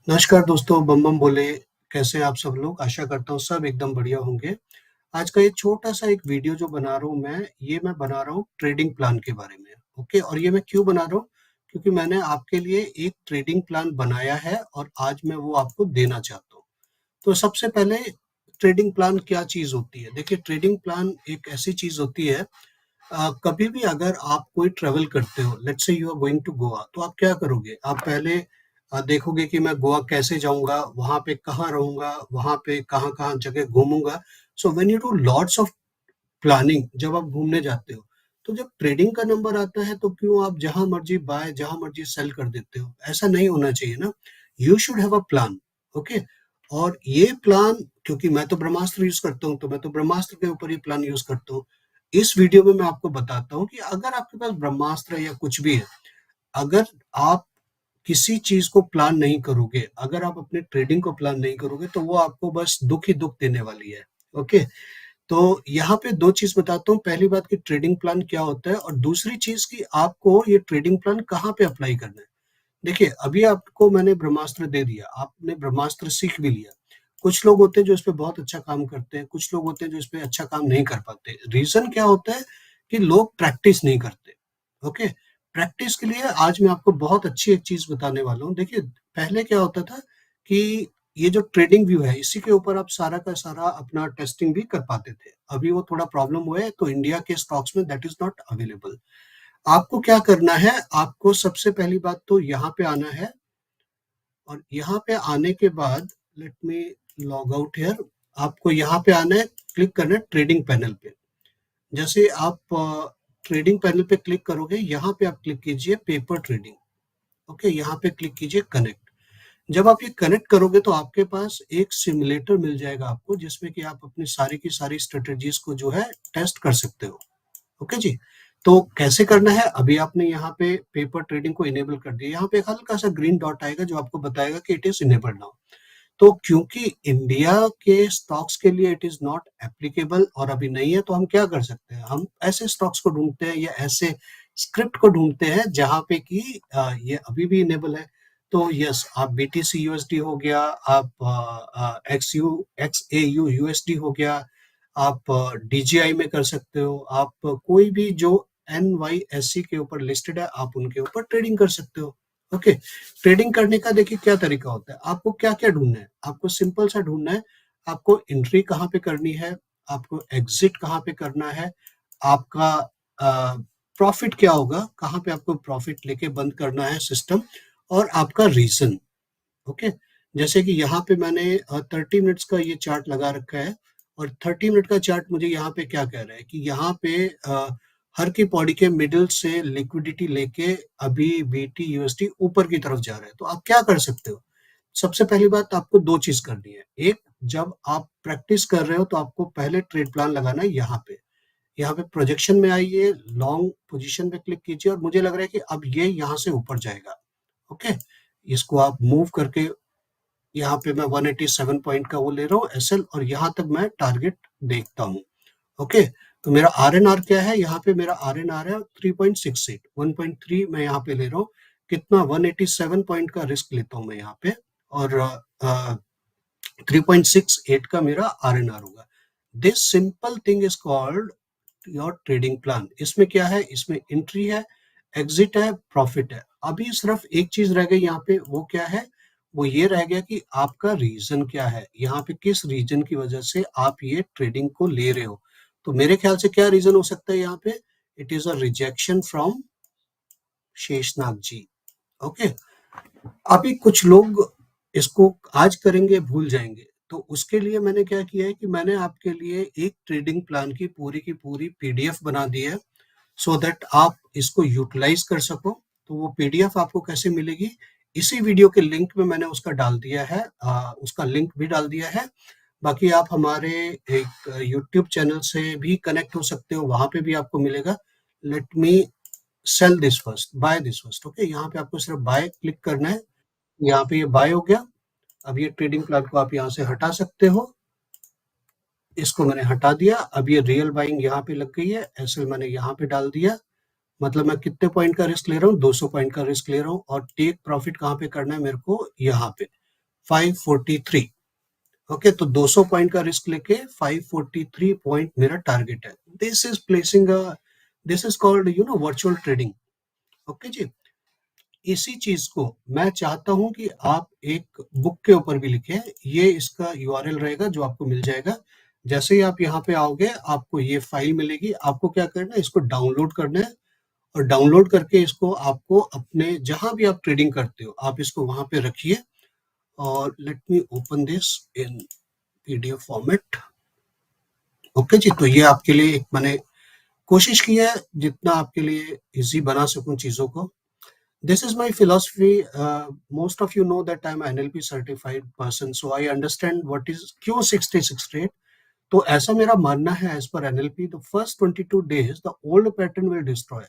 नमस्कार दोस्तों, बम बम बोले। कैसे हैं आप सब लोग? आशा करता हूँ सब एकदम बढ़िया होंगे। आज का ये छोटा-सा एक वीडियो जो बना रहा हूँ मैं बना रहा हूँ ट्रेडिंग प्लान के बारे में, ओके? और ये मैं क्यों बना रहा हूँ? क्योंकि मैंने आपके लिए एक ट्रेडिंग प्लान बनाया है और आज मैं वो आपको देना चाहता हूँ। तो सबसे पहले ट्रेडिंग प्लान क्या चीज़ होती है? देखिए, ट्रेडिंग प्लान एक ऐसी चीज़ होती है। कभी भी अगर आप कोई ट्रैवल करते हो, let's say you are going to Goa, तो आप क्या करोगे? आप पहले देखोगे कि मैं गोवा कैसे जाऊँगा, वहाँ पे कहाँ रहूँगा, वहाँ पे कहाँ-कहाँ जगह घूमूँगा। So when you do lots of planning, जब आप घूमने जाते हो, तो जब ट्रेडिंग का नंबर आता है, तो क्यों आप जहाँ मर्ज़ी बाय, जहाँ मर्ज़ी सेल कर देते हो? ऐसा नहीं होना चाहिए ना। You should have a plan, okay? और ये प्लान, क्योंकि मैं तो ब्रह्मास्त्र यूज़ करता हूँ, तो मैं तो ब्रह्मास्त्र के ऊपर ये प्लान यूज़ करता हूँ। इस वीडियो में मैं आपको बताता हूँ कि अगर आपके पास ब्रह्मास्त्र या कुछ भी है, अगर आप किसी चीज़ को प्लान नहीं करोगे, अगर आप अपने ट्रेडिंग को प्लान नहीं करोगे, तो वो आपको बस दुःख ही दुःख देने वाली है, ओके? तो यहाँ पे 2 चीज़ बताता हूँ। पहली बात कि ट्रेडिंग प्लान क्या होता है और दूसरी चीज़ कि आपको ये ट्रेडिंग प्लान कहाँ पे अप्लाई करना है। देखिए, अभी आपको मैंने ब्रह्मास्त्र दे दिया, आपने ब्रह्मास्त्र सीख भी लिया। कुछ लोग होते हैं जो इस पे बहुत अच्छा काम करते हैं, कुछ लोग होते हैं जो इस पे अच्छा काम नहीं कर पाते। रीज़न क्या होता है कि लोग प्रैक्टिस नहीं करते, ओके? प्रैक्टिस के लिए आज मैं आपको बहुत अच्छी एक चीज़ बताने वाला हूँ। देखिए, पहले क्या होता था कि ये जो ट्रेडिंग व्यू है, इसी के ऊपर आप सारा का सारा अपना टेस्टिंग भी कर पाते थे। अभी वो थोड़ा प्रॉब्लम हुआ है, तो इंडिया के स्टॉक्स में दैट इज़ नॉट अवेलेबल। आपको क्या करना है, आपको सबसे पहली बात तो यहाँ पे आना है और यहाँ पे आने के बाद let me log out here. आपको यहाँ पे आना है, क्लिक करना है ट्रेडिंग पैनल पे। जैसे आप ट्रेडिंग पैनल पे क्लिक करोगे, यहाँ पे आप क्लिक कीजिए पेपर ट्रेडिंग, ओके? यहाँ पे क्लिक कीजिए कनेक्ट। जब आप ये कनेक्ट करोगे तो आपके पास एक सिमुलेटर मिल जाएगा आपको, जिसमें कि आप अपनी सारी की सारी स्ट्रेटजीज को जो है टेस्ट कर सकते हो। ओके जी। तो कैसे करना है, अभी आपने यहाँ पे पेपर ट्रेडिंग को इनेबल कर दिया। यहाँ पे एक हल्का सा ग्रीन डॉट आएगा जो आपको बताएगा कि इट इज इनेबल्ड नाउ। तो क्योंकि इंडिया के स्टॉक्स के लिए इट इज नॉट एप्लीकेबल और अभी नहीं है, तो हम क्या कर सकते हैं, हम ऐसे स्टॉक्स को ढूंढते हैं या ऐसे स्क्रिप्ट को ढूंढते हैं जहां पे कि ये अभी भी इनेबल है। तो यस, आप बीटीसी यूएसडी हो गया, आप एक्स ए यू यूएसडी हो गया, आप डीजीआई में कर सकते हो, आप कोई भी जो एनवाईएससी के ऊपर लिस्टेड है, आप उनके ऊपर ट्रेडिंग कर सकते हो। ओके। ट्रेडिंग करने का देखिए क्या तरीका होता है, आपको क्या क्या ढूंढना है, आपको सिंपल सा ढूंढना है। आपको एंट्री कहाँ पे करनी है, आपको एग्जिट कहाँ पे करना है, आपका प्रॉफिट क्या होगा, कहाँ पे आपको प्रॉफिट लेके बंद करना है सिस्टम, और आपका रीजन, ओके? जैसे कि यहाँ पे मैंने 30 मिनट्स का ये चार्ट लगा रखा है और 30 मिनट का चार्ट मुझे यहाँ पे क्या कह रहा है कि यहाँ पे हर की पौड़ी के मिडल से लिक्विडिटी लेके अभी बीटी यूएसडी ऊपर की तरफ जा रहा है। तो आप क्या कर सकते हो? सबसे पहली बात, आपको 2 चीज़ करनी है। एक, जब आप प्रैक्टिस कर रहे हो तो आपको पहले ट्रेड प्लान लगाना है यहाँ पे। यहाँ पे प्रोजेक्शन में आइए, लॉन्ग पोजीशन पे क्लिक कीजिए और मुझे लग रहा है कि अब ये यहाँ से ऊपर जाएगा, ओके? इसको आप मूव करके यहाँ पे मैं 187 पॉइंट का वो ले रहा हूँ एसएल और यहाँ तक मैं टारगेट देखता हूँ, ओके? तो मेरा आरएनआर क्या है, यहाँ पे मेरा आरएनआर है 3.68, 1.3 मैं यहाँ पे ले रहा हूँ। कितना, 187 पॉइंट का रिस्क लेता हूँ मैं यहाँ पे और 3.68 का मेरा आरएनआर होगा। This simple thing is called your trading plan. इसमें क्या है, इसमें एंट्री है, एग्जिट है, प्रॉफिट है। अभी सिर्फ एक चीज रह गई यहाँ पे, वो क्या है, वो ये रह गया कि आपका रीजन क्या है, यहाँ पे किस रीजन की वजह से आप ये ट्रेडिंग को ले रहे हो। तो मेरे ख्याल से क्या रीजन हो सकता है यहाँ पे, it is a rejection from Sheshnag ji, okay? अभी कुछ लोग इसको आज करेंगे, भूल जाएंगे। तो उसके लिए मैंने क्या किया है कि मैंने आपके लिए एक ट्रेडिंग प्लान की पूरी पीडीएफ बना दी है, सो दैट आप इसको यूटिलाइज कर सको। तो वो पीडीएफ आपको कैसे मिलेगी, इसी वीडियो के लिंक में मैंने उसका डाल दिया है, उसका लिंक भी डाल दिया है। बाकी आप हमारे एक यूट्यूब चैनल से भी कनेक्ट हो सकते हो, वहां पे भी आपको मिलेगा। Let me sell this first, by this first, okay? यहाँ पे आपको सिर्फ बाय क्लिक करना है, यहाँ पे ये बाय हो गया। अब ये ट्रेडिंग प्लान को आप यहाँ से हटा सकते हो, इसको मैंने हटा दिया। अब ये रियल बाइंग यहाँ पे लग गई है, ऐसे मैंने यहाँ पे डाल दिया। मतलब मैं कितने पॉइंट का रिस्क ले रहा हूँ, 200 पॉइंट का रिस्क ले रहा हूँ और टेक प्रॉफिट कहाँ पे करना है मेरे को, यहाँ पे। 543। ओके, तो 200 पॉइंट का रिस्क लेके 543 पॉइंट मेरा टारगेट है। This is called virtual trading. Okay जी, इसी चीज को मैं चाहता हूं कि आप एक बुक के ऊपर भी लिखें। ये इसका यूआरएल रहेगा जो आपको मिल जाएगा। जैसे ही आप यहाँ पे आओगे आपको ये फाइल मिलेगी। आपको क्या करना है, इसको डाउनलोड करना है और डाउनलोड करके इसको आपको अपने जहां भी आप ट्रेडिंग करते हो आप इसको वहां पे रखिए। और let me open this in PDF format. Okay जी, तो ये आपके लिए एक मैंने कोशिश की है जितना आपके लिए इजी बना सकूं चीजों को। This is my philosophy. Most of you know that I'm an NLP certified person, so I understand what is Q66 trade. तो ऐसा मेरा मानना है as per NLP, the first 22 days the old pattern will destroy.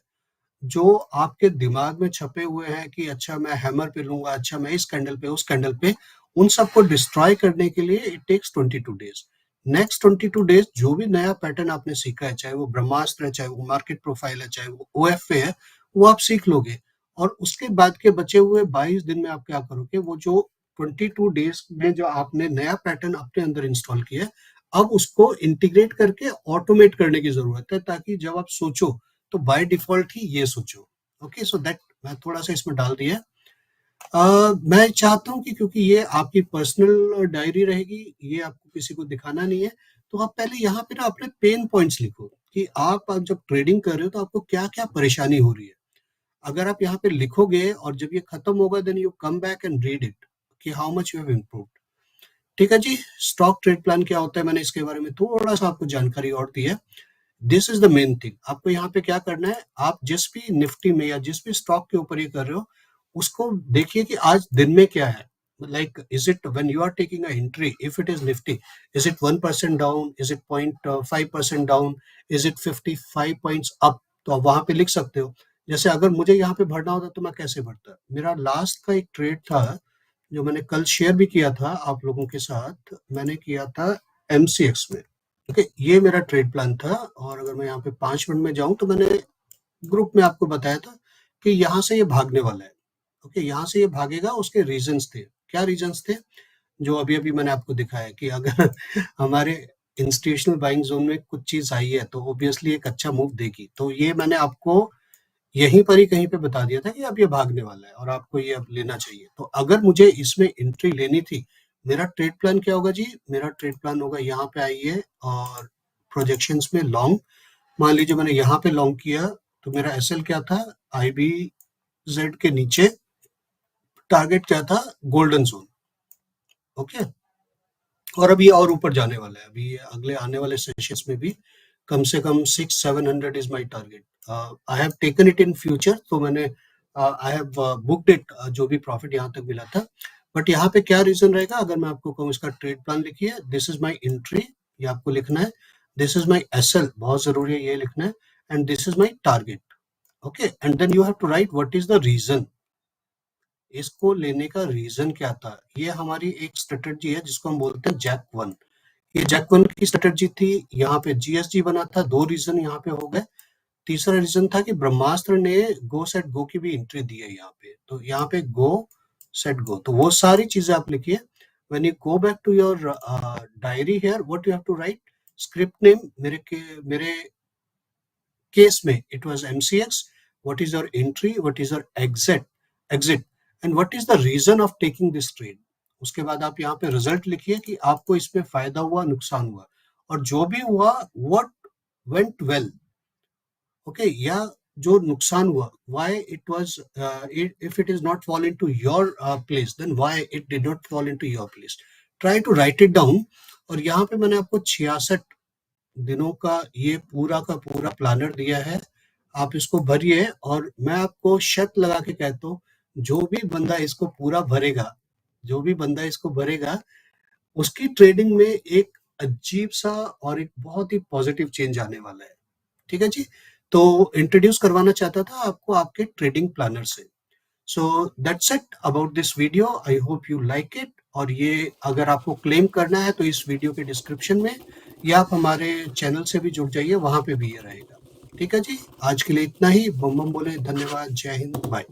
जो आपके दिमाग में छपे हुए हैं कि अच्छा मैं हैमर पे लूंगा, अच्छा मैं इस कैंडल पे उस कैंडल पे, उन सबको डिस्ट्रॉय करने के लिए it takes 22 days. Next 22 days जो भी नया पैटर्न आपने सीखा है, चाहे वो ब्रह्मास्त्र है, चाहे वो मार्केट प्रोफाइल है, चाहे वो ओएफए है, वो आप सीख लोगे। और उसके बाद के बचे हुए 22 दिन में आप क्या करोगे, वो जो 22 डेज में जो आपने नया पैटर्न अपने अंदर इंस्टॉल किया है, अब उसको इंटीग्रेट करके ऑटोमेट करने की जरूरत है, ताकि जब आप सोचो तो बाय डिफॉल्ट ही ये सोचो। ओके, सो दैट मैं थोड़ा सा इसमें डाल दिया। मैं चाहता हूं कि क्योंकि ये आपकी पर्सनल डायरी रहेगी, ये आपको किसी को दिखाना नहीं है, तो आप पहले यहाँ पे ना अपने पेन पॉइंट्स लिखो कि आप जब ट्रेडिंग कर रहे हो तो आपको क्या क्या परेशानी हो रही है। अगर आप यहाँ पे लिखोगे और जब ये खत्म होगा then you come back and read it कि how much you have improved. ठीक है जी, स्टॉक ट्रेड प्लान क्या होता है, मैंने इसके बारे में थोड़ा सा आपको जानकारी और दी है। This is the main thing. आपको यहाँ पे क्या करना है, आप जिस भी निफ्टी में या जिस भी स्टॉक के ऊपर ये कर रहे हो उसको देखिए कि आज दिन में क्या है। Like is it when you are taking a entry, if it is Nifty, is it 1% down, is it 0.5% down, is it 55 points up, तो आप वहां पे लिख सकते हो। जैसे अगर मुझे यहाँ पे भरना होता तो मैं कैसे भरता। मेरा लास्ट का एक ट्रेड था जो मैंने कल शेयर भी किया था आप लोगों के साथ, मैंने किया था एमसीएक्स में। ओके, ये मेरा ट्रेड प्लान था। और अगर मैं यहाँ पे 5 मिनट में जाऊं तो मैंने ग्रुप में आपको बताया था कि यहाँ से ये भागने वाला है। ओके, यहाँ से ये भागेगा, उसके रीजंस थे। क्या रीजंस थे? जो अभी अभी मैंने आपको दिखाया कि अगर हमारे इंस्टीट्यूशनल बाइंग जोन में कुछ चीज आई है तो ऑब्वियसली एक अच्छा मूव देगी। तो ये मैंने आपको यहीं पर ही कहीं पे बता दिया था कि अब ये भागने वाला है और आपको ये अब लेना चाहिए। तो अगर मुझे इसमें एंट्री लेनी थी, मेरा ट्रेड प्लान क्या होगा जी? मेरा ट्रेड प्लान होगा, यहाँ पे आइए और प्रोजेक्शंस में लॉन्ग, मान लीजिए मैंने यहाँ पे लॉन्ग किया तो मेरा एसएल क्या था, आईबीजेड के नीचे टारगेट क्या था, गोल्डन जोन। ओके, और अभी और ऊपर जाने वाला है, अभी अगले आने वाले सेशंस में भी कम से कम 600-700 is my target. I have taken it in future, तो मैंने आई हैव बुक्ड इट, जो भी प्रॉफिट यहाँ तक मिला था। बट यहाँ पे क्या रीजन रहेगा, अगर मैं आपको कहूँ इसका ट्रेड प्लान लिखिए, दिस इज माय एंट्री, ये आपको लिखना है। दिस इज माय एसएल, बहुत जरूरी है ये लिखना है। And this is my target. Okay, and then you have to write what is the reason. इसको लेने का रीजन क्या था? ये हमारी एक स्ट्रेटेजी है जिसको हम बोलते हैं जैक वन। ये जैक वन की स्ट्रेटेजी थी। यहाँ पे जीएसजी बना था, 2 रीजन यहाँ पे हो गए। तीसरा रीजन था कि ब्रह्मास्त्र ने गो सेट गो की भी एंट्री दी है यहाँ पे, तो यहाँ पे गो सेट गो, तो वो सारी चीजें आप लिखिए। When you go back to your diary here, what you have to write, script name, मेरे केस में it was MCX, what is your entry, what is your exit and what is the reason of taking this trade. उसके बाद आप यहाँ पे result लिखिए कि आपको इसमें फायदा हुआ, नुकसान हुआ, और जो भी हुआ व्हाट वेंट वेल। ओके, या जो नुकसान हुआ, why it was, if it is not fall into your place then why it did not fall into your place. Try to write it down. और यहाँ पे मैंने आपको 66 दिनों का पूरा प्लानर दिया है। आप इसको भरिए और मैं आपको शर्त लगा के कहता हूँ, जो भी बंदा इसको पूरा भरेगा, जो भी बंदा इसको भरेगा, उसकी ट्रेडिंग में एक अजीब सा और एक बहुत ही पॉजिटिव चेंज आने वाला है। ठीक है जी, तो इंट्रोड्यूस करवाना चाहता था आपको आपके ट्रेडिंग प्लानर से। So that's it about this video, I hope you like it. और ये अगर आपको क्लेम करना है तो इस वीडियो के डिस्क्रिप्शन में, या आप हमारे चैनल से भी जुड़ जाइए, वहां पे भी ये रहेगा। ठीक है जी, आज के लिए इतना ही। बम बम बोले, धन्यवाद, जय हिंद, बाय।